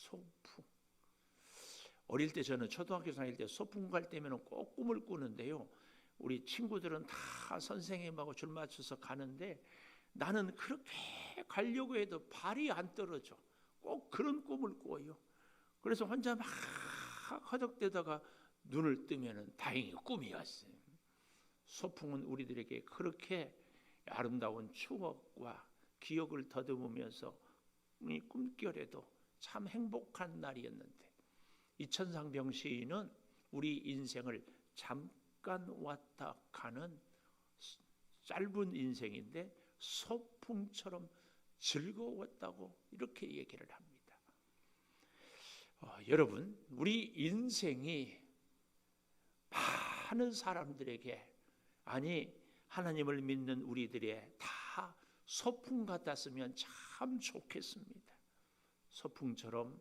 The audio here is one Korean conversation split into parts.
소풍. 어릴 때 저는 초등학교 다닐 때 소풍 갈 때면 꼭 꿈을 꾸는데요. 우리 친구들은 다 선생님하고 줄 맞춰서 가는데 나는 그렇게 가려고 해도 발이 안 떨어져. 꼭 그런 꿈을 꿔요. 그래서 혼자 막 허덕대다가 눈을 뜨면 다행히 꿈이었어요. 소풍은 우리들에게 그렇게 아름다운 추억과 기억을 더듬으면서 이 꿈결에도 참 행복한 날이었는데, 이천상병 시인은 우리 인생을 잠깐 왔다 가는 짧은 인생인데 소풍처럼 즐거웠다고 이렇게 얘기를 합니다. 여러분, 우리 인생이 많은 사람들에게, 아니 하나님을 믿는 우리들의 다 소풍 같았으면 참 좋겠습니다. 소풍처럼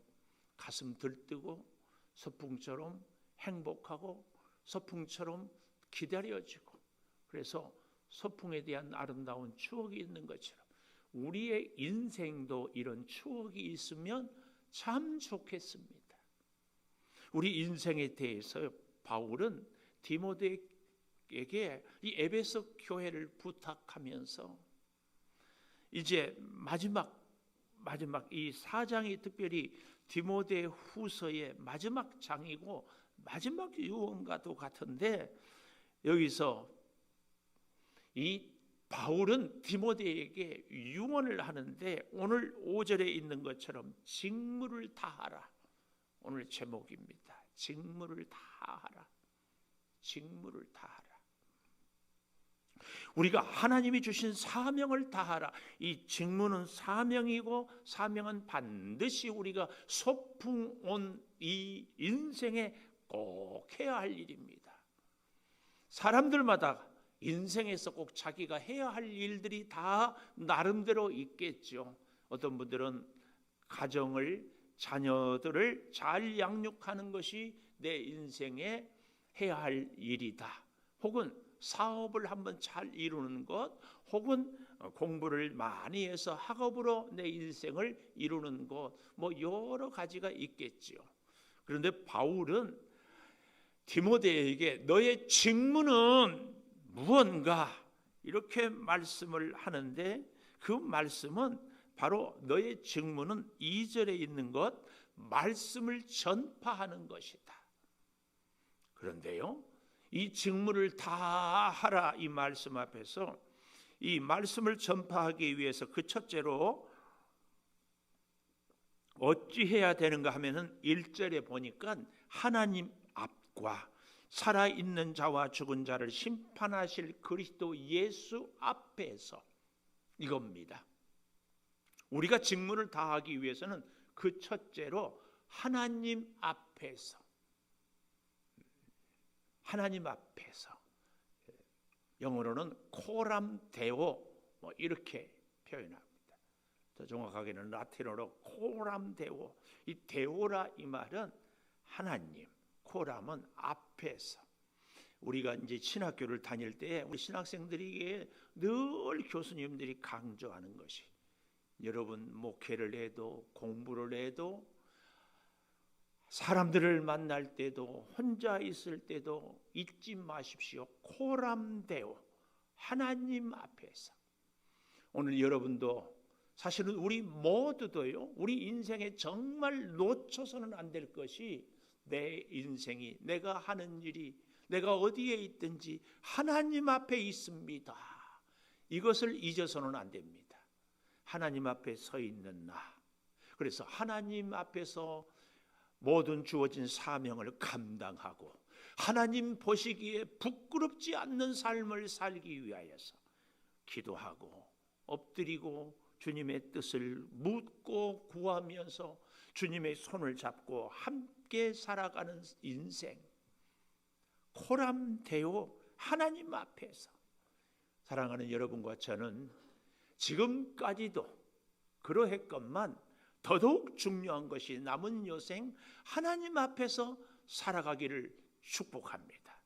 가슴 들뜨고, 소풍처럼 행복하고, 소풍처럼 기다려지고, 그래서 소풍에 대한 아름다운 추억이 있는 것처럼 우리의 인생도 이런 추억이 있으면 참 좋겠습니다. 우리 인생에 대해서 바울은 디모데에게 이 에베소 교회를 부탁하면서 이제 마지막 이 4장이 특별히 디모데 후서의 마지막 장이고 마지막 유언과도 같은데, 여기서 이 바울은 디모데에게 유언을 하는데 오늘 5절에 있는 것처럼 직무를 다하라. 오늘 제목입니다. 직무를 다하라. 직무를 다하라. 우리가 하나님이 주신 사명을 다하라. 이 직무는 사명이고, 사명은 반드시 우리가 소풍 온 이 인생에 꼭 해야 할 일입니다. 사람들마다 인생에서 꼭 자기가 해야 할 일들이 다 나름대로 있겠죠. 어떤 분들은 가정을, 자녀들을 잘 양육하는 것이 내 인생에 해야 할 일이다. 혹은 사업을 한번 잘 이루는 것, 혹은 공부를 많이 해서 학업으로 내 인생을 이루는 것, 뭐 여러 가지가 있겠지요. 그런데 바울은 디모데에게 너의 직무는 무언가 이렇게 말씀을 하는데, 그 말씀은 바로 너의 직무는 2절에 있는 것, 말씀을 전파하는 것이다. 그런데요, 이 직무를 다 하라 이 말씀 앞에서 이 말씀을 전파하기 위해서 그 첫째로 어찌해야 되는가 하면은 1절에 보니까 하나님 앞과 살아있는 자와 죽은 자를 심판하실 그리스도 예수 앞에서, 이겁니다. 우리가 직무를 다하기 위해서는 그 첫째로 하나님 앞에서, 하나님 앞에서, 영어로는 코람 데오 뭐 이렇게 표현합니다. 더 정확하게는 라틴어로 코람 데오. 이 데오라 이 말은 하나님, 코람은 앞에서. 우리가 이제 신학교를 다닐 때 우리 신학생들에게 늘 교수님들이 강조하는 것이, 여러분 목회를 해도 공부를 해도 사람들을 만날 때도 혼자 있을 때도 잊지 마십시오. 코람데오, 하나님 앞에서. 오늘 여러분도, 사실은 우리 모두도요, 우리 인생에 정말 놓쳐서는 안 될 것이 내 인생이, 내가 하는 일이, 내가 어디에 있든지 하나님 앞에 있습니다. 이것을 잊어서는 안 됩니다. 하나님 앞에 서 있는 나. 그래서 하나님 앞에서 모든 주어진 사명을 감당하고 하나님 보시기에 부끄럽지 않는 삶을 살기 위하여서 기도하고 엎드리고 주님의 뜻을 묻고 구하면서 주님의 손을 잡고 함께 살아가는 인생, 코람데오, 하나님 앞에서. 사랑하는 여러분과 저는 지금까지도 그러했건만 더더욱 중요한 것이 남은 여생 하나님 앞에서 살아가기를 축복합니다.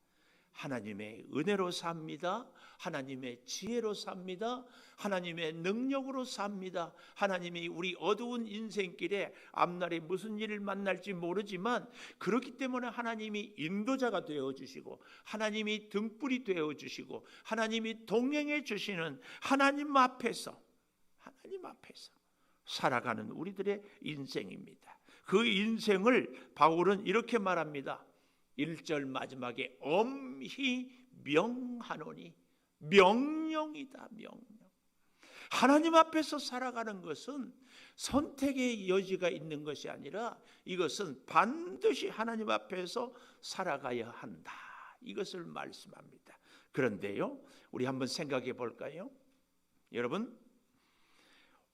하나님의 은혜로 삽니다. 하나님의 지혜로 삽니다. 하나님의 능력으로 삽니다. 하나님이 우리 어두운 인생길에 앞날에 무슨 일을 만날지 모르지만 그렇기 때문에 하나님이 인도자가 되어주시고 하나님이 등불이 되어주시고 하나님이 동행해 주시는 하나님 앞에서 살아가는 우리들의 인생입니다. 그 인생을 바울은 이렇게 말합니다. 1절 마지막에 엄히 명하노니, 명령이다. 명령. 하나님 앞에서 살아가는 것은 선택의 여지가 있는 것이 아니라 이것은 반드시 하나님 앞에서 살아가야 한다. 이것을 말씀합니다. 그런데요, 우리 한번 생각해 볼까요? 여러분,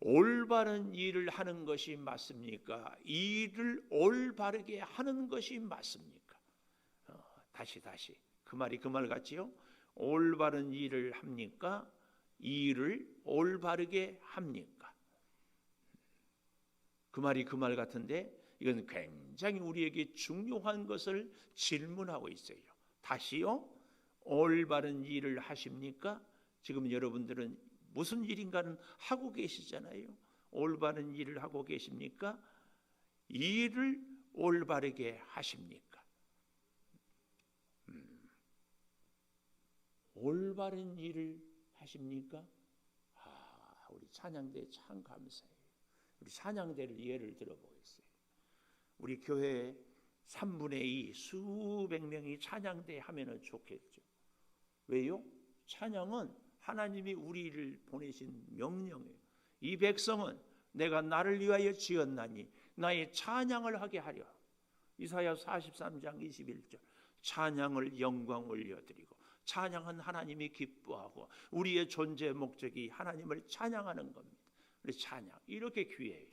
올바른 일을 하는 것이 맞습니까? 일을 올바르게 하는 것이 맞습니까? 다시 그 말이 그 말 같지요? 올바른 일을 합니까? 일을 올바르게 합니까? 그 말이 그 말 같은데 이건 굉장히 우리에게 중요한 것을 질문하고 있어요. 다시요, 올바른 일을 하십니까? 지금 여러분들은 무슨 일인가는 하고 계시잖아요. 올바른 일을 하고 계십니까? 일을 올바르게 하십니까? 올바른 일을 하십니까? 우리 찬양대 참 감사해요. 우리 찬양대를 예를 들어보겠어요. 우리 교회 3분의 2 수백 명이 찬양대 하면 좋겠죠. 왜요? 찬양은 하나님이 우리를 보내신 명령이에요. 이 백성은 내가 나를 위하여 지었나니 나의 찬양을 하게 하려. 이사야 43장 21절. 찬양을 영광 올려드리고, 찬양은 하나님이 기뻐하고 우리의 존재 목적이 하나님을 찬양하는 겁니다. 우리 찬양 이렇게 귀해요.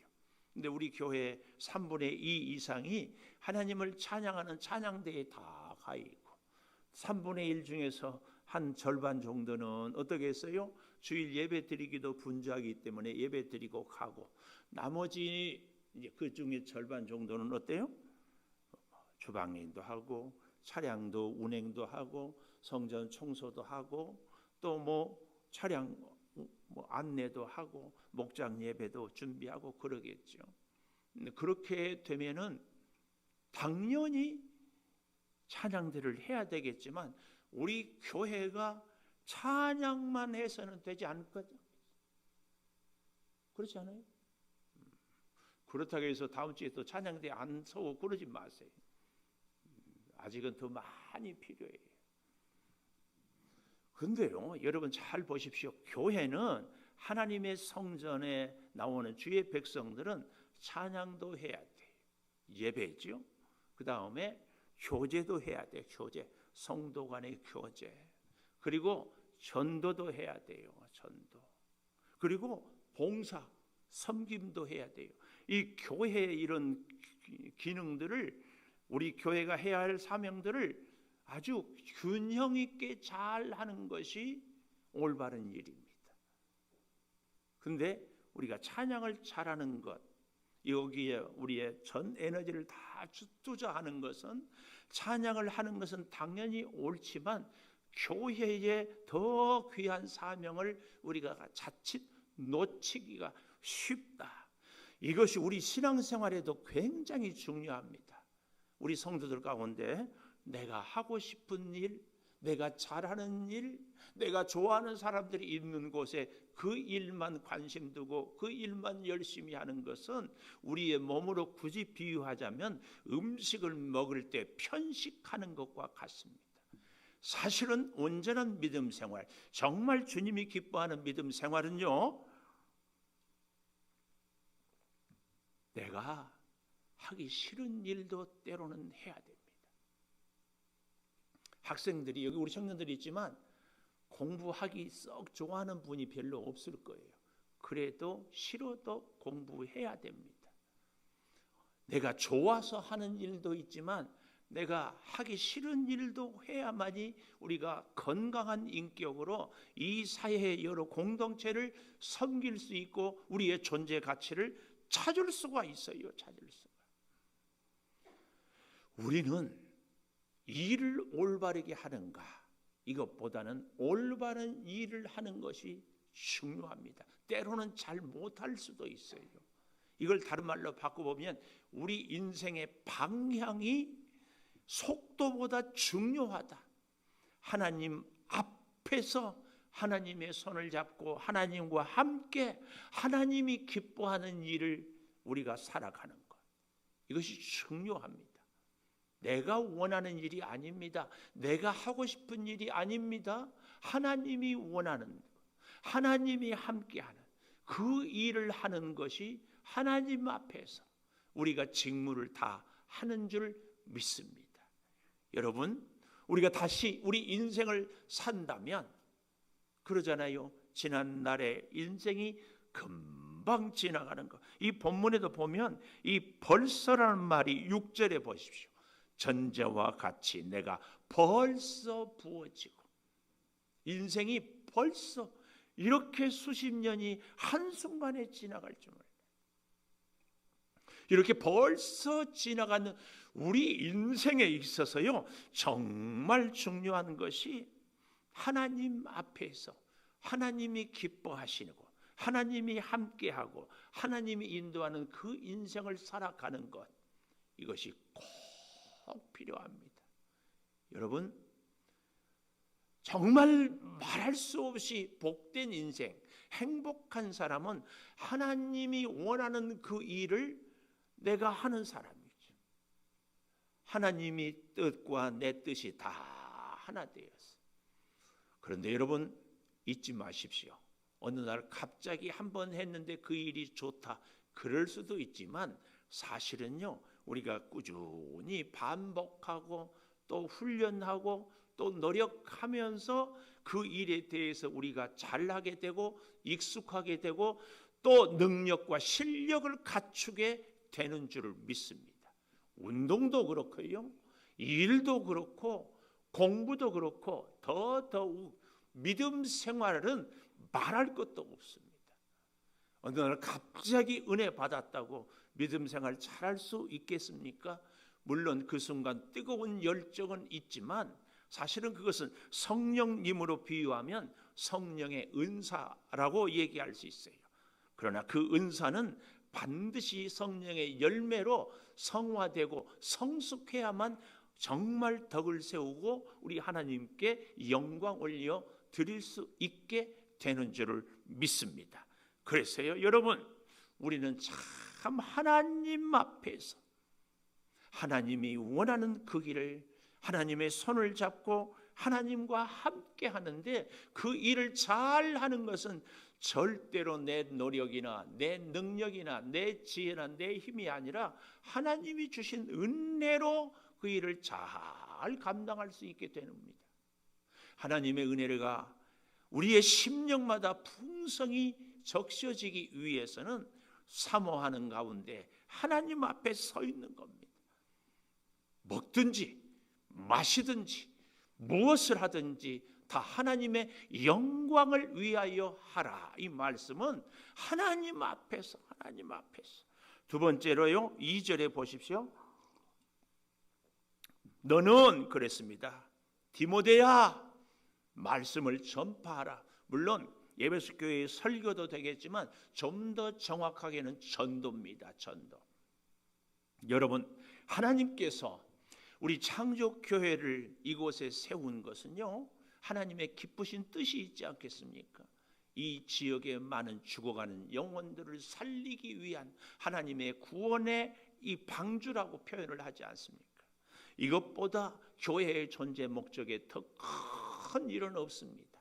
근데 우리 교회 3분의 2 이상이 하나님을 찬양하는 찬양대에 다 가 있고 3분의 1 중에서 한 절반 정도는 어떻게 했어요? 주일 예배 드리기도 분주하기 때문에 예배 드리고 가고, 나머지 이제 그 중에 절반 정도는 어때요? 주방일도 하고 차량도 운행도 하고 성전 청소도 하고 또 뭐 차량 안내도 하고 목장 예배도 준비하고 그러겠죠. 그렇게 되면은 당연히 찬양들을 해야 되겠지만 우리 교회가 찬양만 해서는 되지 않을 거죠. 그렇지 않아요? 그렇다고 해서 다음 주에 또 찬양대 안 서고 그러지 마세요. 아직은 더 많이 필요해요. 근데요, 여러분 잘 보십시오. 교회는 하나님의 성전에 나오는 주의 백성들은 찬양도 해야 돼요. 예배죠. 그 다음에 교제도 해야 돼요. 교제, 성도 간의 교제. 그리고 전도도 해야 돼요. 전도. 그리고 봉사, 섬김도 해야 돼요. 이 교회의 이런 기능들을, 우리 교회가 해야 할 사명들을 아주 균형 있게 잘 하는 것이 올바른 일입니다. 근데 우리가 찬양을 잘하는 것, 여기에 우리의 전 에너지를 다 투자하는 것은, 찬양을 하는 것은 당연히 옳지만 교회에 더 귀한 사명을 우리가 자칫 놓치기가 쉽다. 이것이 우리 신앙생활에도 굉장히 중요합니다. 우리 성도들 가운데 내가 하고 싶은 일, 내가 잘하는 일, 내가 좋아하는 사람들이 있는 곳에 그 일만 관심 두고 그 일만 열심히 하는 것은 우리의 몸으로 굳이 비유하자면 음식을 먹을 때 편식하는 것과 같습니다. 사실은 온전한 믿음 생활, 정말 주님이 기뻐하는 믿음 생활은요, 내가 하기 싫은 일도 때로는 해야 됩니다. 학생들이, 여기 우리 청년들이 있지만 공부하기 썩 좋아하는 분이 별로 없을 거예요. 그래도 싫어도 공부해야 됩니다. 내가 좋아서 하는 일도 있지만 내가 하기 싫은 일도 해야만이 우리가 건강한 인격으로 이 사회의 여러 공동체를 섬길 수 있고 우리의 존재 가치를 찾을 수가 있어요. 찾을 수가. 우리는 일을 올바르게 하는가, 이것보다는 올바른 일을 하는 것이 중요합니다. 때로는 잘 못할 수도 있어요. 이걸 다른 말로 바꿔보면 우리 인생의 방향이 속도보다 중요하다. 하나님 앞에서 하나님의 손을 잡고 하나님과 함께 하나님이 기뻐하는 일을 우리가 살아가는 것, 이것이 중요합니다. 내가 원하는 일이 아닙니다. 내가 하고 싶은 일이 아닙니다. 하나님이 원하는, 하나님이 함께하는 그 일을 하는 것이 하나님 앞에서 우리가 직무를 다 하는 줄 믿습니다. 여러분, 우리가 다시 우리 인생을 산다면 그러잖아요. 지난 날의 인생이 금방 지나가는 것. 이 본문에도 보면 이 벌써라는 말이 6절에 보십시오. 전제와 같이 내가 벌써 부어지고, 인생이 벌써 이렇게 수십 년이 한순간에 지나갈 줄 몰라요. 이렇게 벌써 지나가는 우리 인생에 있어서요, 정말 중요한 것이 하나님 앞에서 하나님이 기뻐하시고 하나님이 함께하고 하나님이 인도하는 그 인생을 살아가는 것, 이것이 꼭 필요합니다. 여러분, 정말 말할 수 없이 복된 인생, 행복한 사람은 하나님이 원하는 그 일을 내가 하는 사람이죠. 하나님이 뜻과 내 뜻이 다 하나 되었어요. 그런데 여러분, 잊지 마십시오. 어느 날 갑자기 한번 했는데 그 일이 좋다, 그럴 수도 있지만 사실은요, 우리가 꾸준히 반복하고 또 훈련하고 또 노력하면서 그 일에 대해서 우리가 잘하게 되고 익숙하게 되고 또 능력과 실력을 갖추게 되는 줄을 믿습니다. 운동도 그렇고요, 일도 그렇고 공부도 그렇고 더더욱 믿음 생활은 말할 것도 없습니다. 어느 날 갑자기 은혜 받았다고 믿음 생활 잘할 수 있겠습니까? 물론 그 순간 뜨거운 열정은 있지만 사실은 그것은 성령님으로 비유하면 성령의 은사라고 얘기할 수 있어요. 그러나 그 은사는 반드시 성령의 열매로 성화되고 성숙해야만 정말 덕을 세우고 우리 하나님께 영광 올려 드릴 수 있게 되는 줄을 믿습니다. 그래서요, 여러분, 우리는 참 하나님 앞에서 하나님이 원하는 그 길을 하나님의 손을 잡고 하나님과 함께 하는데, 그 일을 잘 하는 것은 절대로 내 노력이나 내 능력이나 내 지혜나 내 힘이 아니라 하나님이 주신 은혜로 그 일을 잘 감당할 수 있게 되는 겁니다. 하나님의 은혜가 우리의 심령마다 풍성히 적셔지기 위해서는 사모하는 가운데 하나님 앞에 서 있는 겁니다. 먹든지 마시든지 무엇을 하든지 다 하나님의 영광을 위하여 하라. 이 말씀은 하나님 앞에서, 하나님 앞에서. 두 번째로요, 2절에 보십시오. 너는 그랬습니다. 디모데야, 말씀을 전파하라. 물론 에베소 교회의 설교도 되겠지만 좀 더 정확하게는 전도입니다. 전도. 여러분, 하나님께서 우리 창조교회를 이곳에 세운 것은요, 하나님의 기쁘신 뜻이 있지 않겠습니까? 이 지역에 많은 죽어가는 영혼들을 살리기 위한 하나님의 구원의 이 방주라고 표현을 하지 않습니까? 이것보다 교회의 존재 목적에 더 큰 일은 없습니다.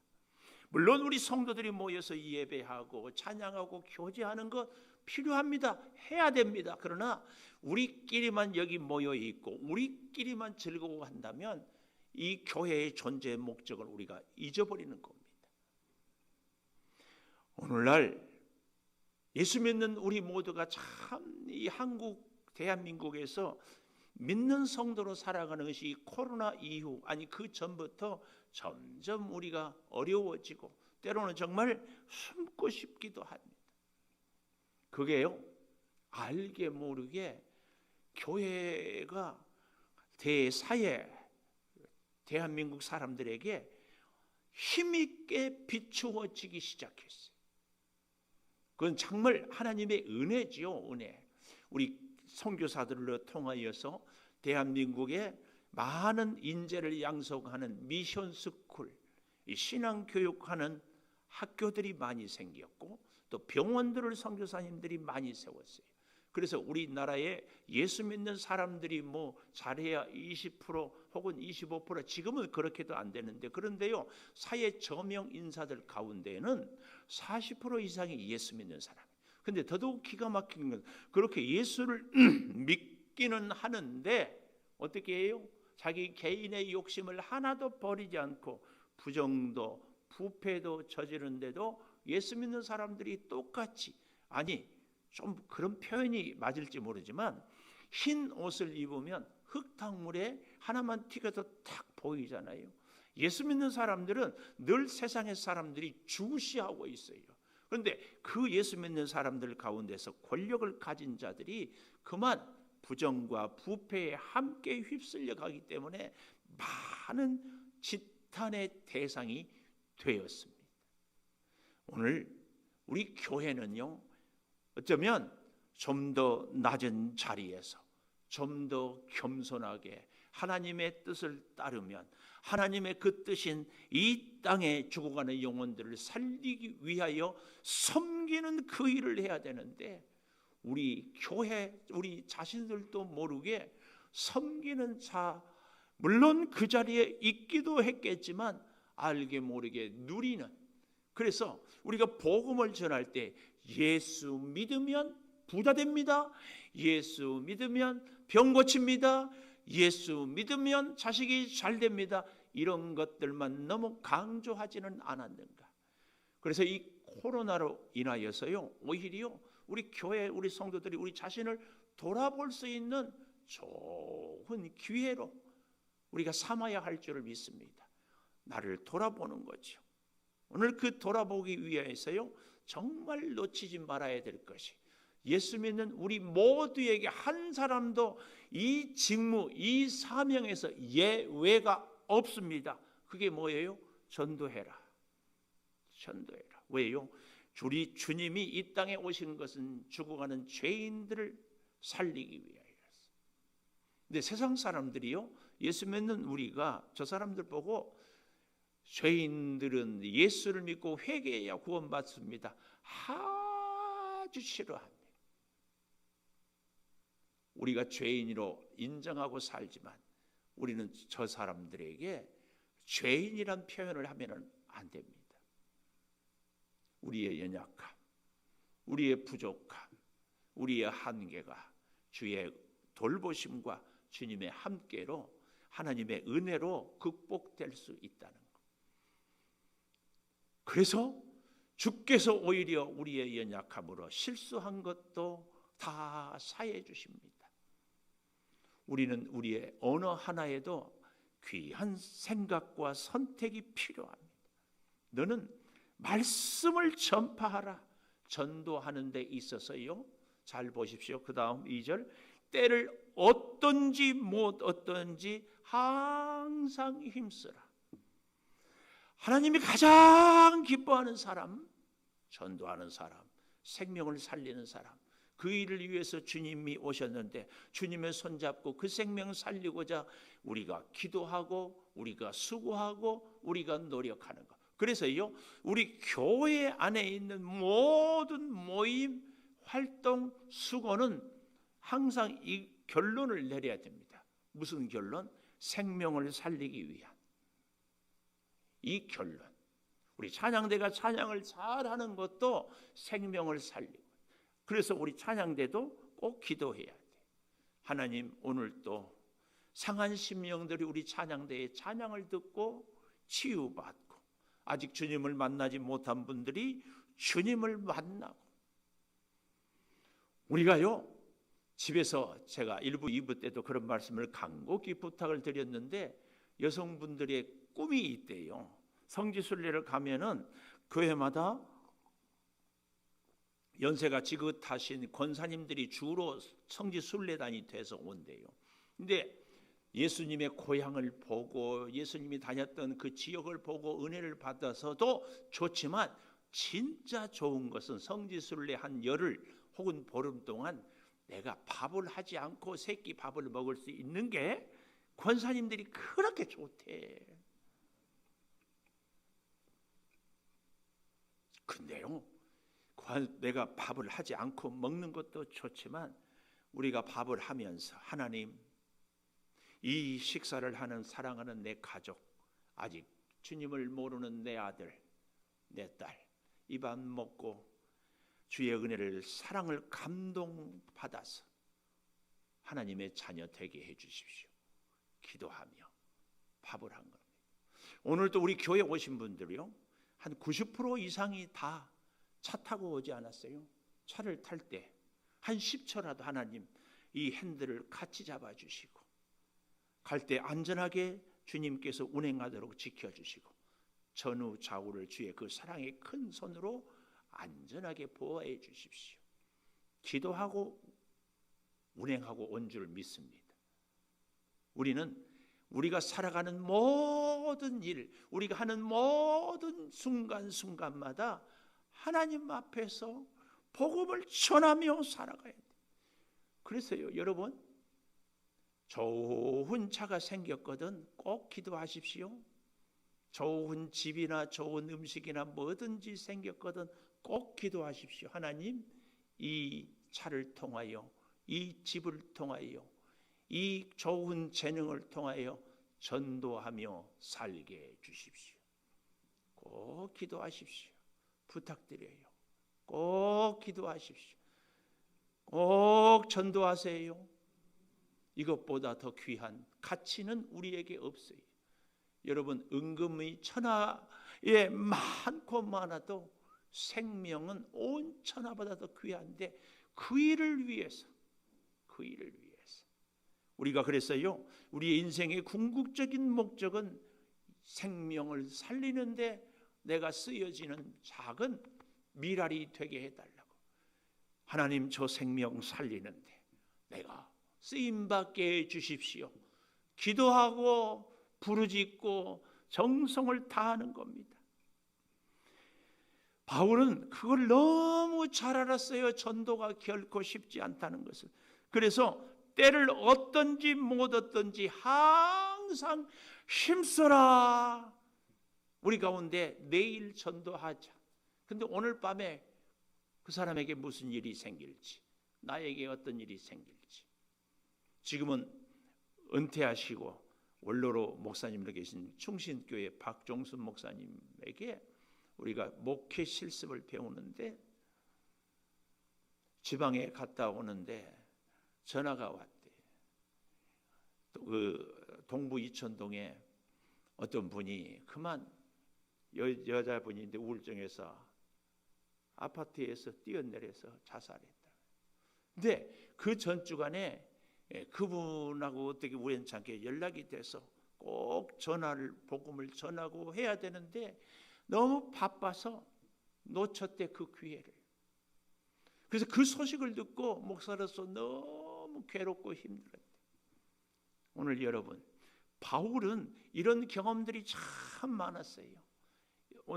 물론 우리 성도들이 모여서 예배하고 찬양하고 교제하는 것 필요합니다. 해야 됩니다. 그러나 우리끼리만 여기 모여 있고 우리끼리만 즐거워한다면 이 교회의 존재 목적을 우리가 잊어버리는 겁니다. 오늘날 예수 믿는 우리 모두가 참 이 한국 대한민국에서 믿는 성도로 살아가는 것이 코로나 이후, 아니 그 전부터 점점 우리가 어려워지고 때로는 정말 숨고 싶기도 합니다. 그게요, 알게 모르게 교회가 대사회, 대한민국 사람들에게 힘있게 비추어지기 시작했어요. 그건 정말 하나님의 은혜지요, 은혜. 우리 선교사들로 통하여서 대한민국에 많은 인재를 양성하는 미션 스쿨, 신앙 교육하는 학교들이 많이 생겼고 또 병원들을 선교사님들이 많이 세웠어요. 그래서 우리나라에 예수 믿는 사람들이 뭐 잘해야 20% 혹은 25%, 지금은 그렇게도 안 되는데, 그런데요, 사회 저명 인사들 가운데는 40% 이상이 예수 믿는 사람. 근데 더더욱 기가 막힌 건 그렇게 예수를 믿기는 하는데 어떻게 해요? 자기 개인의 욕심을 하나도 버리지 않고 부정도 부패도 저지르는데도 예수 믿는 사람들이 똑같이, 아니 좀 그런 표현이 맞을지 모르지만 흰 옷을 입으면 흙탕물에 하나만 튀겨도 탁 보이잖아요. 예수 믿는 사람들은 늘 세상의 사람들이 주시하고 있어요. 그런데 그 예수 믿는 사람들 가운데서 권력을 가진 자들이 그만 부정과 부패에 함께 휩쓸려 가기 때문에 많은 지탄의 대상이 되었습니다. 오늘 우리 교회는요, 어쩌면 좀 더 낮은 자리에서 좀 더 겸손하게 하나님의 뜻을 따르면 하나님의 그 뜻인 이 땅에 죽어가는 영혼들을 살리기 위하여 섬기는 그 일을 해야 되는데, 우리 교회, 우리 자신들도 모르게 섬기는 자, 물론 그 자리에 있기도 했겠지만 알게 모르게 누리는, 그래서 우리가 복음을 전할 때 예수 믿으면 부자 됩니다, 예수 믿으면 병 고칩니다, 예수 믿으면 자식이 잘 됩니다, 이런 것들만 너무 강조하지는 않았는가. 그래서 이 코로나로 인하여서요, 오히려 우리 교회, 우리 성도들이 우리 자신을 돌아볼 수 있는 좋은 기회로 우리가 삼아야 할 줄을 믿습니다. 나를 돌아보는 거죠. 오늘 그 돌아보기 위해서요, 정말 놓치지 말아야 될 것이, 예수 믿는 우리 모두에게 한 사람도 이 직무, 이 사명에서 예외가 없습니다. 그게 뭐예요? 전도해라. 전도해라. 왜요? 우리 주님이 이 땅에 오신 것은 죽어가는 죄인들을 살리기 위하여였어요. 근데 세상 사람들이요, 예수 믿는 우리가 저 사람들 보고 죄인들은 예수를 믿고 회개해야 구원받습니다, 아주 싫어합니다. 우리가 죄인으로 인정하고 살지만 우리는 저 사람들에게 죄인이란 표현을 하면 안 됩니다. 우리의 연약함, 우리의 부족함, 우리의 한계가 주의 돌보심과 주님의 함께로, 하나님의 은혜로 극복될 수 있다는 것. 그래서 주께서 오히려 우리의 연약함으로 실수한 것도 다 사해 주십니다. 우리는 우리의 언어 하나에도 귀한 생각과 선택이 필요합니다. 너는 말씀을 전파하라. 전도하는 데 있어서요, 잘 보십시오. 그 다음 2절, 때를 어떤지 못 어떤지 항상 힘쓰라. 하나님이 가장 기뻐하는 사람, 전도하는 사람, 생명을 살리는 사람, 그 일을 위해서 주님이 오셨는데 주님의 손잡고 그 생명을 살리고자 우리가 기도하고 우리가 수고하고 우리가 노력하는 것. 그래서요, 우리 교회 안에 있는 모든 모임, 활동, 수고는 항상 이 결론을 내려야 됩니다. 무슨 결론? 생명을 살리기 위한 이 결론. 우리 찬양대가 찬양을 잘하는 것도 생명을 살리고, 그래서 우리 찬양대도 꼭 기도해야 돼. 하나님, 오늘 또 상한 심령들이 우리 찬양대의 찬양을 듣고 치유받고, 아직 주님을 만나지 못한 분들이 주님을 만나고, 우리가요, 집에서 제가 1부, 2부 때도 그런 말씀을 간곡히 부탁을 드렸는데, 여성분들의 꿈이 있대요. 성지순례를 가면은 교회마다 연세가 지긋하신 권사님들이 주로 성지순례단이 돼서 온대요. 근데 예수님의 고향을 보고 예수님이 다녔던 그 지역을 보고 은혜를 받아서도 좋지만 진짜 좋은 것은 성지순례 한 열흘 혹은 보름 동안 내가 밥을 하지 않고 새끼 밥을 먹을 수 있는 게 권사님들이 그렇게 좋대. 근데요, 내가 밥을 하지 않고 먹는 것도 좋지만 우리가 밥을 하면서 하나님, 이 식사를 하는 사랑하는 내 가족, 아직 주님을 모르는 내 아들, 내 딸, 이 밥 먹고 주의 은혜를 사랑을 감동받아서 하나님의 자녀 되게 해주십시오. 기도하며 밥을 한 겁니다. 오늘도 우리 교회 오신 분들이요, 한 90% 이상이 다 차 타고 오지 않았어요? 차를 탈 때 한 10초라도 하나님 이 핸들을 같이 잡아주시고 갈 때 안전하게 주님께서 운행하도록 지켜주시고 전후 좌우를 주의 그 사랑의 큰 손으로 안전하게 보호해 주십시오. 기도하고 운행하고 온 줄 믿습니다. 우리는 우리가 살아가는 모든 일, 우리가 하는 모든 순간순간마다 하나님 앞에서 복음을 전하며 살아가야 돼요. 그래서요, 여러분, 좋은 차가 생겼거든 꼭 기도하십시오. 좋은 집이나 좋은 음식이나 뭐든지 생겼거든 꼭 기도하십시오. 하나님, 이 차를 통하여, 이 집을 통하여, 이 좋은 재능을 통하여 전도하며 살게 해 주십시오. 꼭 기도하십시오. 부탁드려요. 꼭 기도하십시오. 꼭 전도하세요. 이것보다 더 귀한 가치는 우리에게 없어요. 여러분, 은금이 천하에 많고 많아도 생명은 온 천하보다 더 귀한데 그 일을 위해서 우리가 그랬어요. 우리의 인생의 궁극적인 목적은 생명을 살리는데 내가 쓰여지는 작은 미랄이 되게 해달라고. 하나님, 저 생명 살리는데 내가 쓰임받게 해주십시오. 기도하고 부르짖고 정성을 다하는 겁니다. 바울은 그걸 너무 잘 알았어요. 전도가 결코 쉽지 않다는 것을. 그래서 때를 얻든지 못 얻든지 항상 힘써라. 우리 가운데 내일 전도하자. 근데 오늘 밤에 그 사람에게 무슨 일이 생길지, 나에게 어떤 일이 생길지. 지금은 은퇴하시고 원로로 목사님으로 계신 충신교회 박종순 목사님에게 우리가 목회 실습을 배우는데 지방에 갔다 오는데 전화가 왔대. 그 동부 이천동에 어떤 분이 그만 여자분인데 우울증에서 아파트에서 뛰어내려서 자살했다. 근데 그 전주간에 그분하고 어떻게 우연찮게 연락이 돼서 꼭 전화를 복음을 전하고 해야 되는데 너무 바빠서 놓쳤대, 그 기회를. 그래서 그 소식을 듣고 목사로서 너무 괴롭고 힘들었대. 오늘 여러분, 바울은 이런 경험들이 참 많았어요.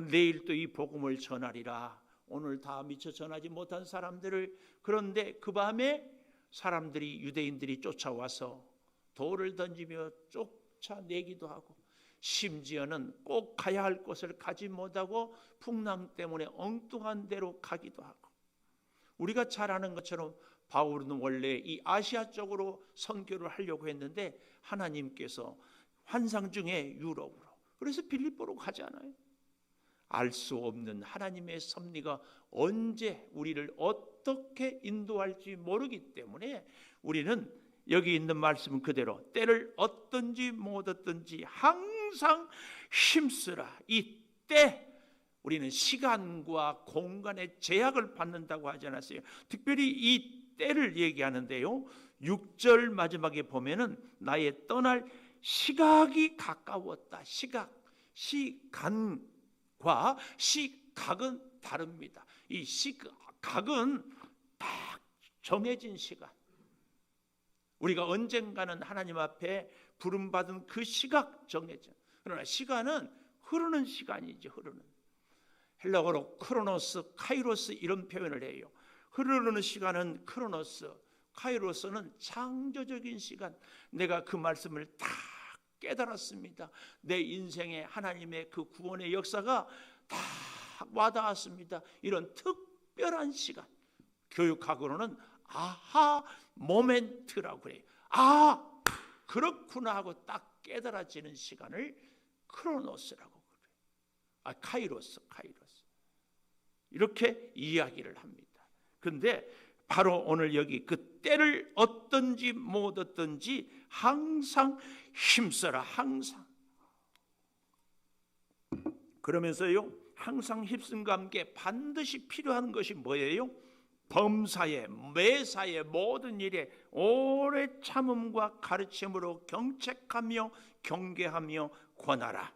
내일 또 이 복음을 전하리라. 오늘 다 미처 전하지 못한 사람들을, 그런데 그 밤에 사람들이, 유대인들이 쫓아와서 돌을 던지며 쫓아내기도 하고, 심지어는 꼭 가야 할 곳을 가지 못하고 풍랑 때문에 엉뚱한 데로 가기도 하고. 우리가 잘 아는 것처럼 바울은 원래 이 아시아 쪽으로 선교를 하려고 했는데 하나님께서 환상 중에 유럽으로, 그래서 빌립보로 가잖아요. 알 수 없는 하나님의 섭리가 언제 우리를 어떻게 인도할지 모르기 때문에 우리는 여기 있는 말씀은 그대로 때를 얻든지 못 얻든지 항상 힘쓰라. 이 때, 우리는 시간과 공간의 제약을 받는다고 하지 않았어요? 특별히 이 때를 얘기하는데요, 6절 마지막에 보면은 나의 떠날 시각이 가까웠다. 시간과 시각은 다릅니다. 이 시각은 딱 정해진 시간, 우리가 언젠가는 하나님 앞에 부름받은 그 시각 정해져. 그러나 시간은 흐르는 시간이죠. 흐르는. 헬라어로 크로노스, 카이로스 이런 표현을 해요. 흐르는 시간은 크로노스, 카이로스는 창조적인 시간. 내가 그 말씀을 다 깨달았습니다. 내 인생에 하나님의 그 구원의 역사가 다 와닿았습니다. 이런 특별한 시간. 교육학으로는 아하 모멘트라고 그래요. 아, 그렇구나 하고 딱 깨달아지는 시간을 크로노스라고 그래요. 카이로스. 이렇게 이야기를 합니다. 근데 바로 오늘 여기 그 때를 얻든지 못 얻든지 항상 힘써라. 항상. 그러면서요, 항상 힘씀과 함께 반드시 필요한 것이 뭐예요? 범사에, 매사에, 모든 일에 오래 참음과 가르침으로 경책하며 경계하며 권하라.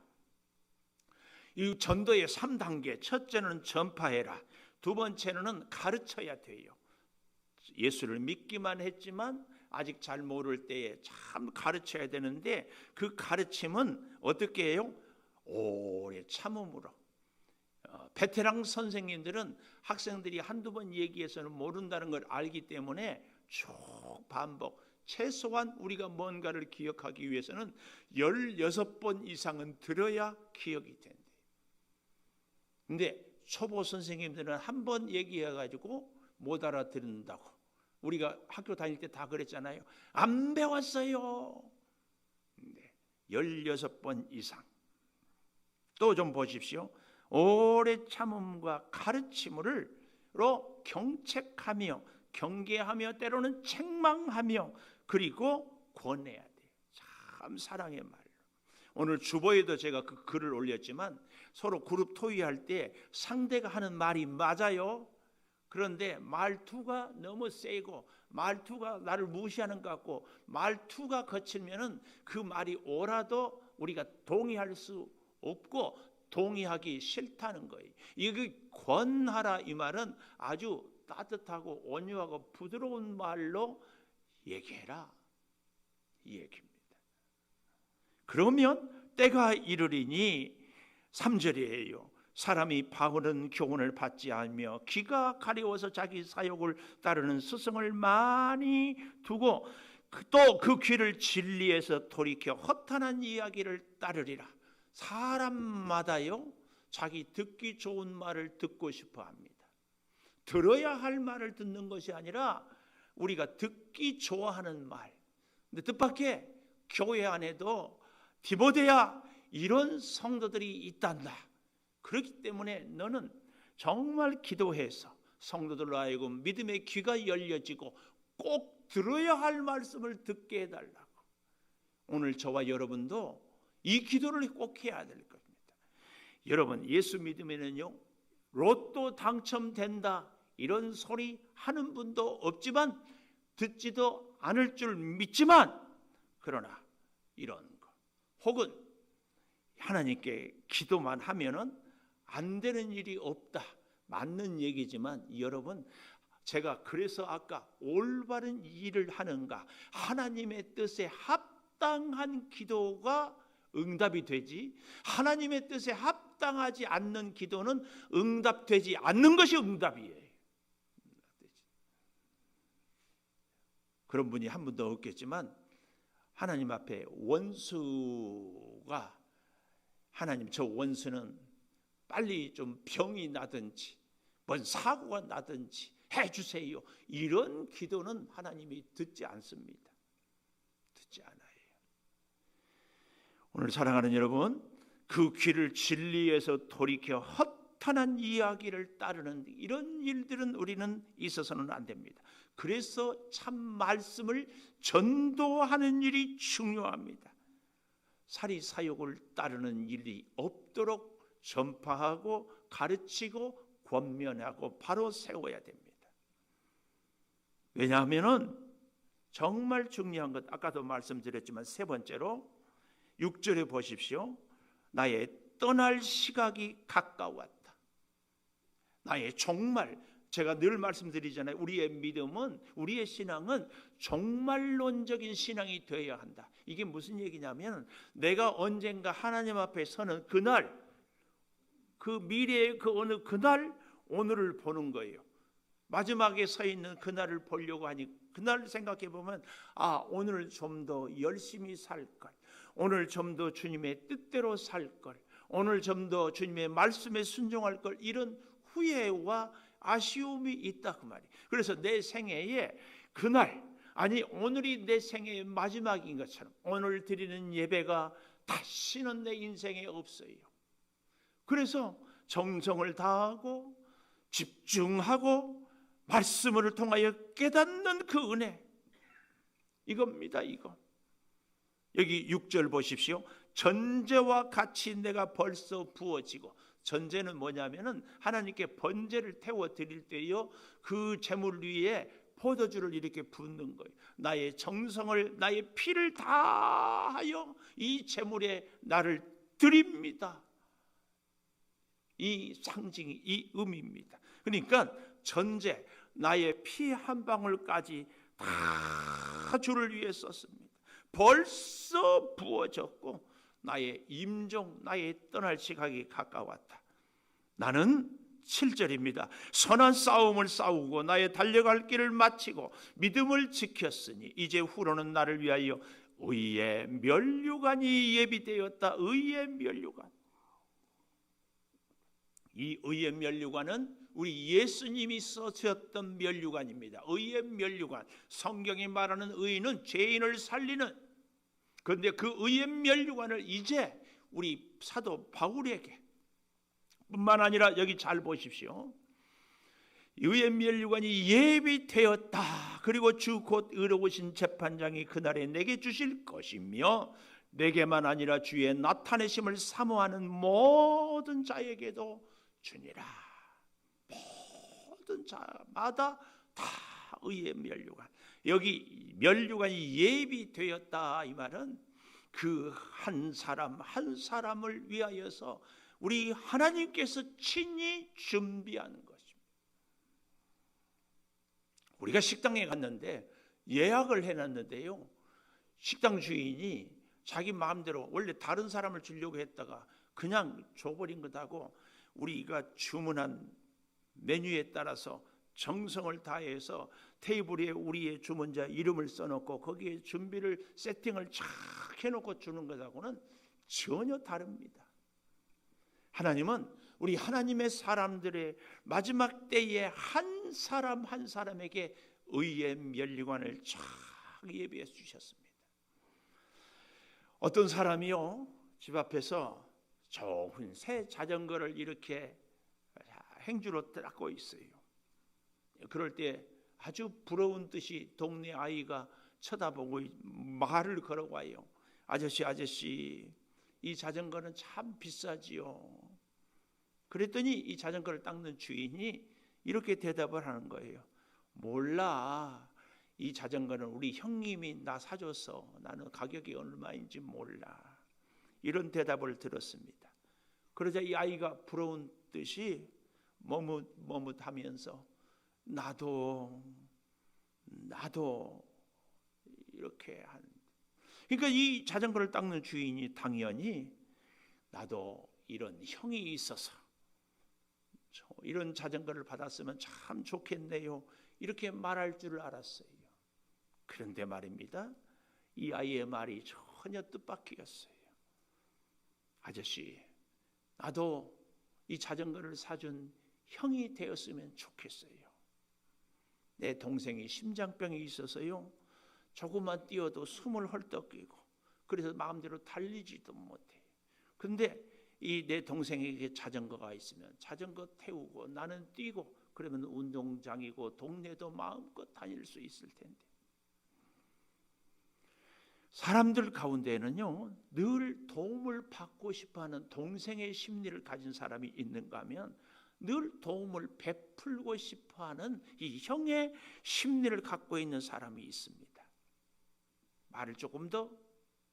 이 전도의 3단계, 첫째는 전파해라. 두 번째는 가르쳐야 돼요. 예수를 믿기만 했지만 아직 잘 모를 때에 참 가르쳐야 되는데, 그 가르침은 어떻게 해요? 오래 참음으로. 베테랑 선생님들은 학생들이 한두 번 얘기해서는 모른다는 걸 알기 때문에 쭉 반복, 최소한 우리가 뭔가를 기억하기 위해서는 16번 이상은 들어야 기억이 된대요. 근데 초보 선생님들은 한 번 얘기해가지고 못 알아듣는다고. 우리가 학교 다닐 때 다 그랬잖아요. 안 배웠어요. 네, 16번 이상. 또 좀 보십시오. 오래 참음과 가르침으로 경책하며 경계하며 때로는 책망하며 그리고 권해야 돼요. 참 사랑의 말로. 오늘 주보에도 제가 그 글을 올렸지만 서로 그룹 토의할 때 상대가 하는 말이 맞아요. 그런데 말투가 너무 세고 말투가 나를 무시하는 것 같고 말투가 거칠면은 그 말이 옳아도 우리가 동의할 수 없고 동의하기 싫다는 거예요. 이게 권하라 이 말은 아주 따뜻하고 온유하고 부드러운 말로 얘기해라 이 얘기입니다. 그러면 때가 이르리니 3절이에요. 사람이 바른 교훈을 받지 않으며 귀가 가려워서 자기 사욕을 따르는 스승을 많이 두고 또 그 귀를 진리에서 돌이켜 허탄한 이야기를 따르리라. 사람마다요 자기 듣기 좋은 말을 듣고 싶어 합니다. 들어야 할 말을 듣는 것이 아니라 우리가 듣기 좋아하는 말. 근데 뜻밖의 교회 안에도 디모데야 이런 성도들이 있단다. 그렇기 때문에 너는 정말 기도해서 성도들로 하여금 믿음의 귀가 열려지고 꼭 들어야 할 말씀을 듣게 해달라고. 오늘 저와 여러분도 이 기도를 꼭 해야 될 겁니다. 여러분, 예수 믿으면은요 로또 당첨된다 이런 소리 하는 분도 없지만 듣지도 않을 줄 믿지만, 그러나 이런 거 혹은 하나님께 기도만 하면은 안 되는 일이 없다, 맞는 얘기지만 여러분, 제가 그래서 아까 올바른 일을 하는가, 하나님의 뜻에 합당한 기도가 응답이 되지, 하나님의 뜻에 합당하지 않는 기도는 응답되지 않는 것이 응답이에요. 그런 분이 한 분도 없겠지만 하나님 앞에 원수가, 하나님 저 원수는 빨리 좀 병이 나든지 뭔 사고가 나든지 해주세요, 이런 기도는 하나님이 듣지 않습니다. 듣지 않아요. 오늘 사랑하는 여러분, 그 귀를 진리에서 돌이켜 허탄한 이야기를 따르는 이런 일들은 우리는 있어서는 안 됩니다. 그래서 참 말씀을 전도하는 일이 중요합니다. 사리사욕을 따르는 일이 없도록 전파하고 가르치고 권면하고 바로 세워야 됩니다. 왜냐하면 정말 중요한 것, 아까도 말씀드렸지만 세 번째로 6절에 보십시오. 나의 떠날 시각이 가까웠다. 나의 정말 제가 늘 말씀드리잖아요. 우리의 믿음은, 우리의 신앙은 종말론적인 신앙이 되어야 한다. 이게 무슨 얘기냐면 내가 언젠가 하나님 앞에 서는 그날, 그 미래의 그 어느 그날 오늘을 보는 거예요. 마지막에 서 있는 그날을 보려고 하니 그날 생각해 보면 오늘 좀 더 열심히 살 걸, 오늘 좀 더 주님의 뜻대로 살 걸, 오늘 좀 더 주님의 말씀에 순종할 걸, 이런 후회와 아쉬움이 있다 그 말이에요. 그래서 내 생애에 그날, 아니 오늘이 내 생애의 마지막인 것처럼 오늘 드리는 예배가 다시는 내 인생에 없어요. 그래서 정성을 다하고 집중하고 말씀을 통하여 깨닫는 그 은혜, 이겁니다. 이거 여기 6절 보십시오. 전제와 같이 내가 벌써 부어지고, 전제는 뭐냐면은 하나님께 번제를 태워 드릴 때요, 그 제물 위에 포도주를 이렇게 붓는 거예요. 나의 정성을, 나의 피를 다하여 이 제물에 나를 드립니다. 이 상징이, 이 의미입니다. 그러니까 전제, 나의 피 한 방울까지 다 주를 위해 썼습니다. 벌써 부어졌고 나의 임종, 나의 떠날 시각이 가까웠다. 나는 7절입니다. 선한 싸움을 싸우고 나의 달려갈 길을 마치고 믿음을 지켰으니 이제 후로는 나를 위하여 의의 면류관이 예비되었다. 의의 면류관. 이 의의 면류관은 우리 예수님이 쓰셨던 면류관입니다. 의의 면류관. 성경이 말하는 의는 죄인을 살리는, 그런데 그 의의 면류관을 이제 우리 사도 바울에게 뿐만 아니라, 여기 잘 보십시오. 의의 면류관이 예비되었다. 그리고 주 곧 의로우신 재판장이 그날에 내게 주실 것이며 내게만 아니라 주의 나타내심을 사모하는 모든 자에게도 주니라. 모든 자마다 다 의의 면류관. 여기 면류관이 예비되었다, 이 말은 그 한 사람 한 사람을 위하여서 우리 하나님께서 친히 준비하는 것입니다. 우리가 식당에 갔는데 예약을 해놨는데요, 식당 주인이 자기 마음대로 원래 다른 사람을 주려고 했다가 그냥 줘버린 것하고, 우리가 주문한 메뉴에 따라서 정성을 다해서 테이블에 우리의 주문자 이름을 써놓고 거기에 준비를, 세팅을 쫙 해놓고 주는 것하고는 전혀 다릅니다. 하나님은 우리 하나님의 사람들의 마지막 때에 한 사람 한 사람에게 의의 면류관을 쫙 예비해 주셨습니다. 어떤 사람이요, 집 앞에서 좋은 새 자전거를 이렇게 행주로 닦고 있어요. 그럴 때 아주 부러운 듯이 동네 아이가 쳐다보고 말을 걸어와요. 아저씨, 이 자전거는 참 비싸지요. 그랬더니 이 자전거를 닦는 주인이 이렇게 대답을 하는 거예요. 몰라, 이 자전거는 우리 형님이 나 사줘서 나는 가격이 얼마인지 몰라. 이런 대답을 들었습니다. 그러자 이 아이가 부러운 듯이 머뭇하면서 나도 이렇게 한. 그러니까 이 자전거를 닦는 주인이 당연히 나도 이런 형이 있어서 이런 자전거를 받았으면 참 좋겠네요, 이렇게 말할 줄 알았어요. 그런데 말입니다, 이 아이의 말이 전혀 뜻밖이었어요. 아저씨, 나도 이 자전거를 사준 형이 되었으면 좋겠어요. 내 동생이 심장병이 있어서요, 조금만 뛰어도 숨을 헐떡이고 그래서 마음대로 달리지도 못해. 그런데 이 내 동생에게 자전거가 있으면 자전거 태우고 나는 뛰고 그러면 운동장이고 동네도 마음껏 다닐 수 있을 텐데. 사람들 가운데는요, 늘 도움을 받고 싶어하는 동생의 심리를 가진 사람이 있는가 하면 늘 도움을 베풀고 싶어하는 이 형의 심리를 갖고 있는 사람이 있습니다. 말을 조금 더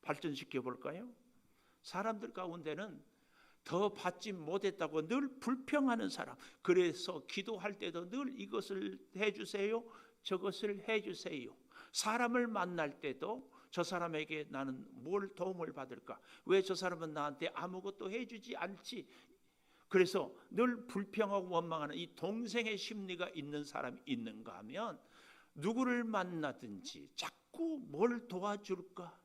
발전시켜 볼까요? 사람들 가운데는 더 받지 못했다고 늘 불평하는 사람, 그래서 기도할 때도 늘 이것을 해주세요, 저것을 해주세요. 사람을 만날 때도 저 사람에게 나는 뭘 도움을 받을까? 왜 저 사람은 나한테 아무것도 해주지 않지? 그래서 늘 불평하고 원망하는 이 동생의 심리가 있는 사람이 있는가 하면, 누구를 만나든지 자꾸 뭘 도와줄까,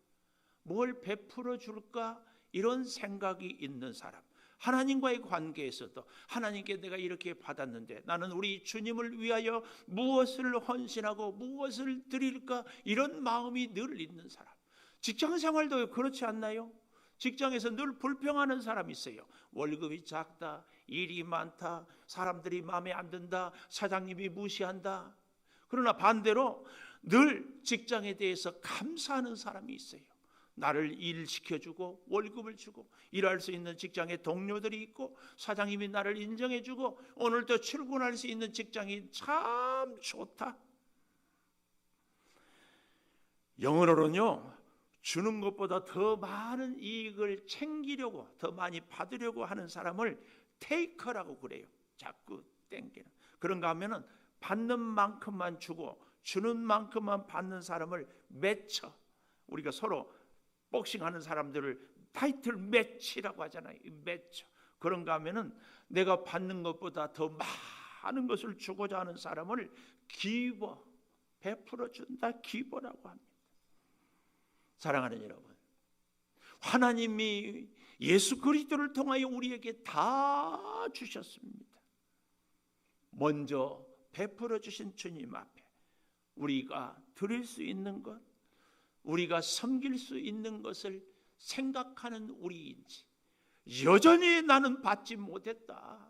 뭘 베풀어 줄까, 이런 생각이 있는 사람. 하나님과의 관계에서도 하나님께 내가 이렇게 받았는데 나는 우리 주님을 위하여 무엇을 헌신하고 무엇을 드릴까, 이런 마음이 늘 있는 사람. 직장 생활도 그렇지 않나요? 직장에서 늘 불평하는 사람이 있어요. 월급이 작다, 일이 많다, 사람들이 마음에 안 든다, 사장님이 무시한다. 그러나 반대로 늘 직장에 대해서 감사하는 사람이 있어요. 나를 일시켜주고 월급을 주고 일할 수 있는 직장에 동료들이 있고 사장님이 나를 인정해주고 오늘도 출근할 수 있는 직장이 참 좋다. 영어로는요, 주는 것보다 더 많은 이익을 챙기려고, 더 많이 받으려고 하는 사람을 테이커라고 그래요. 자꾸 땡기는. 그런가 하면은 받는 만큼만 주고 주는 만큼만 받는 사람을 매쳐. 우리가 서로 복싱하는 사람들을 타이틀 매치라고 하잖아요. 매쳐. 그런가 하면은 내가 받는 것보다 더 많은 것을 주고자 하는 사람을 기버, 베풀어 준다, 기버라고 합니다. 사랑하는 여러분, 하나님이 예수 그리스도를 통하여 우리에게 다 주셨습니다. 먼저 베풀어 주신 주님 앞에 우리가 드릴 수 있는 것, 우리가 섬길 수 있는 것을 생각하는 우리인지, 여전히 나는 받지 못했다,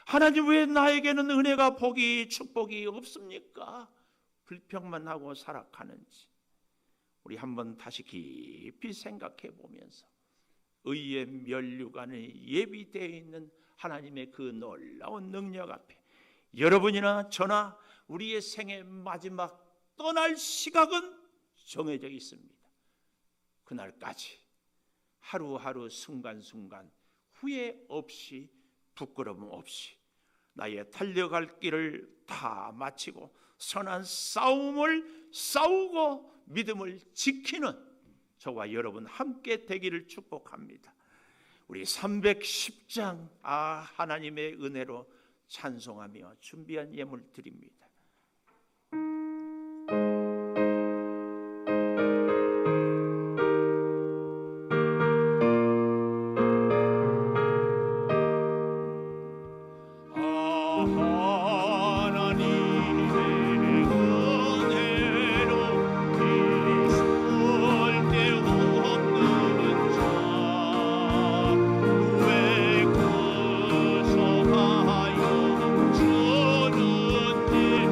하나님 왜 나에게는 은혜가, 복이, 축복이 없습니까? 불평만 하고 살아가는지 우리 한번 다시 깊이 생각해 보면서 의의 면류관에 예비되어 있는 하나님의 그 놀라운 능력 앞에 여러분이나 저나 우리의 생의 마지막 떠날 시각은 정해져 있습니다. 그날까지 하루하루 순간순간 후회 없이 부끄러움 없이 나의 달려갈 길을 다 마치고 선한 싸움을 싸우고 믿음을 지키는 저와 여러분 함께 되기를 축복합니다. 우리 310장 하나님의 은혜로 찬송하며 준비한 예물 드립니다. 주는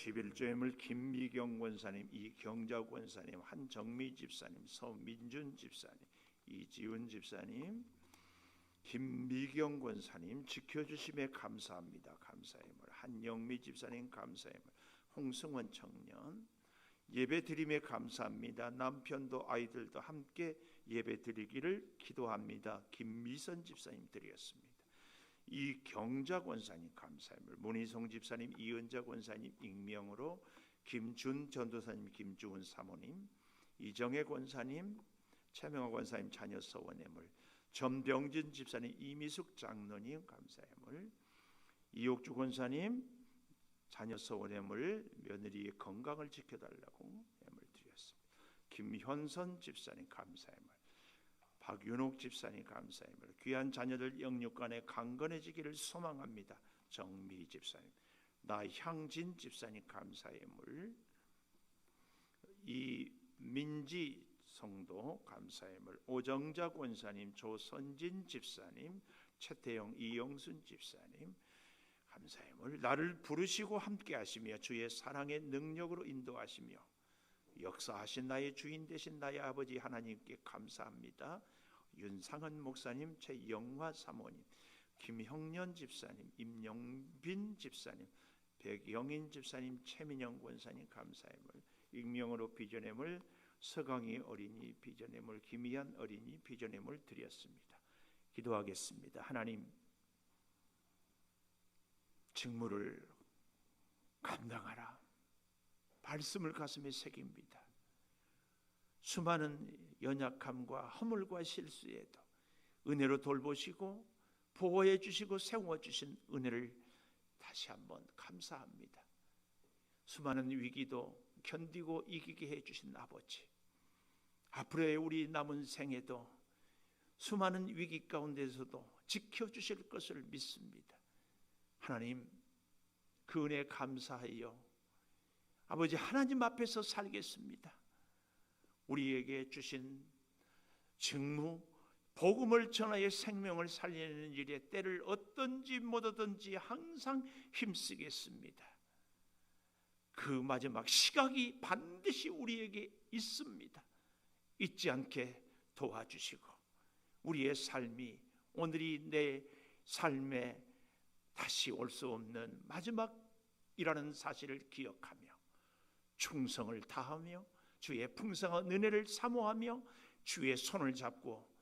11조임을 김미경 권사님, 이경자 권사님, 한정미 집사님, 서민준 집사님, 이지훈 집사님, 김미경 권사님 지켜주심에 감사합니다. 감사함을. 한영미 집사님 감사함을. 홍승원 청년 예배드림에 감사합니다. 남편도 아이들도 함께 예배드리기를 기도합니다. 김미선 집사님 드리겠습니다. 이경자 권사님 감사함을. 문희성 집사님, 이은자 권사님 익명으로, 김준 전도사님, 김주훈 사모님, 이정혜 권사님, 최명화 권사님 자녀 서원회물, 전병진 집사님, 이미숙 장로님 감사함을. 이옥주 권사님 자녀 서원회물, 며느리의 건강을 지켜달라고 예물 드렸습니다. 김현선 집사님 감사함을. 박윤옥 집사님 감사함을. 귀한 자녀들 영육간에 강건해지기를 소망합니다. 정미 집사님, 나향진 집사님 감사함을. 이민지 성도 감사함을. 오정자 권사님, 조선진 집사님, 최태영, 이영순 집사님 감사함을. 나를 부르시고 함께 하시며 주의 사랑의 능력으로 인도하시며 역사하신 나의 주인 되신 나의 아버지 하나님께 감사합니다. 윤상은 목사님, 최영화 사모님, 김형년 집사님, 임영빈 집사님, 백영인 집사님, 최민영 권사님 감사함을. 익명으로 비전함을. 서강희 어린이 비전함을, 김희한 어린이 비전함을 드렸습니다. 기도하겠습니다. 하나님, 직무를 감당하라. 말씀을 가슴에 새깁니다. 수많은 연약함과 허물과 실수에도 은혜로 돌보시고 보호해 주시고 세워 주신 은혜를 다시 한번 감사합니다. 수많은 위기도 견디고 이기게 해 주신 아버지, 앞으로의 우리 남은 생에도 수많은 위기 가운데서도 지켜주실 것을 믿습니다. 하나님, 그 은혜에 감사하여 아버지 하나님 앞에서 살겠습니다. 우리에게 주신 직무, 복음을 전하여 생명을 살리는 일에 때를 얻든지 못 얻든지 항상 힘쓰겠습니다. 그 마지막 시각이 반드시 우리에게 있습니다. 잊지 않게 도와주시고 우리의 삶이 오늘이 내 삶에 다시 올 수 없는 마지막이라는 사실을 기억하며 충성을 다하며 주의 풍성한 은혜를 사모하며 주의 손을 잡고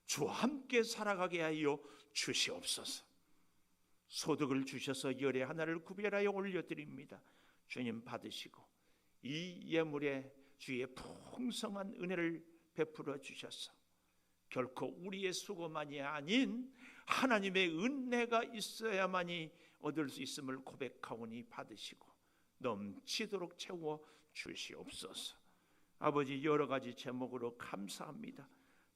주와 함께 살아가게 하여 주시옵소서. 소득을 주셔서 열의 하나를 구별하여 올려드립니다. 주님 받으시고 이 예물에 주의 풍성한 은혜를 베풀어 주셔서 결코 우리의 수고만이 아닌 하나님의 은혜가 있어야만이 얻을 수 있음을 고백하오니 받으시고 넘치도록 채워 주시옵소서. 아버지, 여러 가지 제목으로 감사합니다.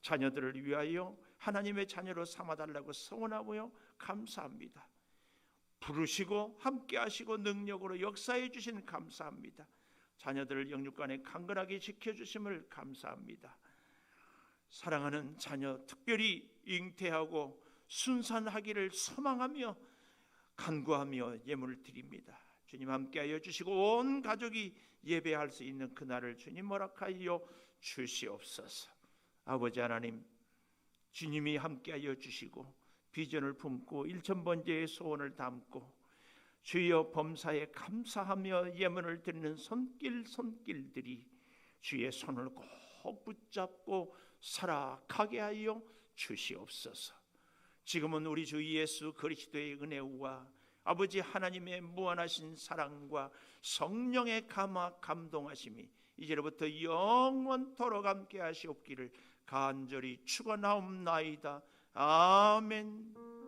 자녀들을 위하여 하나님의 자녀로 삼아달라고 서원하고요, 감사합니다. 부르시고 함께 하시고 능력으로 역사해 주신 감사합니다. 자녀들을 영육간에 강건하게 지켜주심을 감사합니다. 사랑하는 자녀 특별히 잉태하고 순산하기를 소망하며 간구하며 예물을 드립니다. 주님 함께하여 주시고 온 가족이 예배할 수 있는 그날을 주님 허락하여 주시옵소서. 아버지 하나님, 주님이 함께하여 주시고 비전을 품고 1000번째의 소원을 담고 주여 범사에 감사하며 예물을 드리는 손길들이 주의 손을 꼭 붙잡고 살아가게 하여 주시옵소서. 지금은 우리 주 예수 그리스도의 은혜와 아버지 하나님의 무한하신 사랑과 성령의 감동하심이 이제로부터 영원토록 함께 하시옵기를 간절히 축원하옵나이다. 아멘.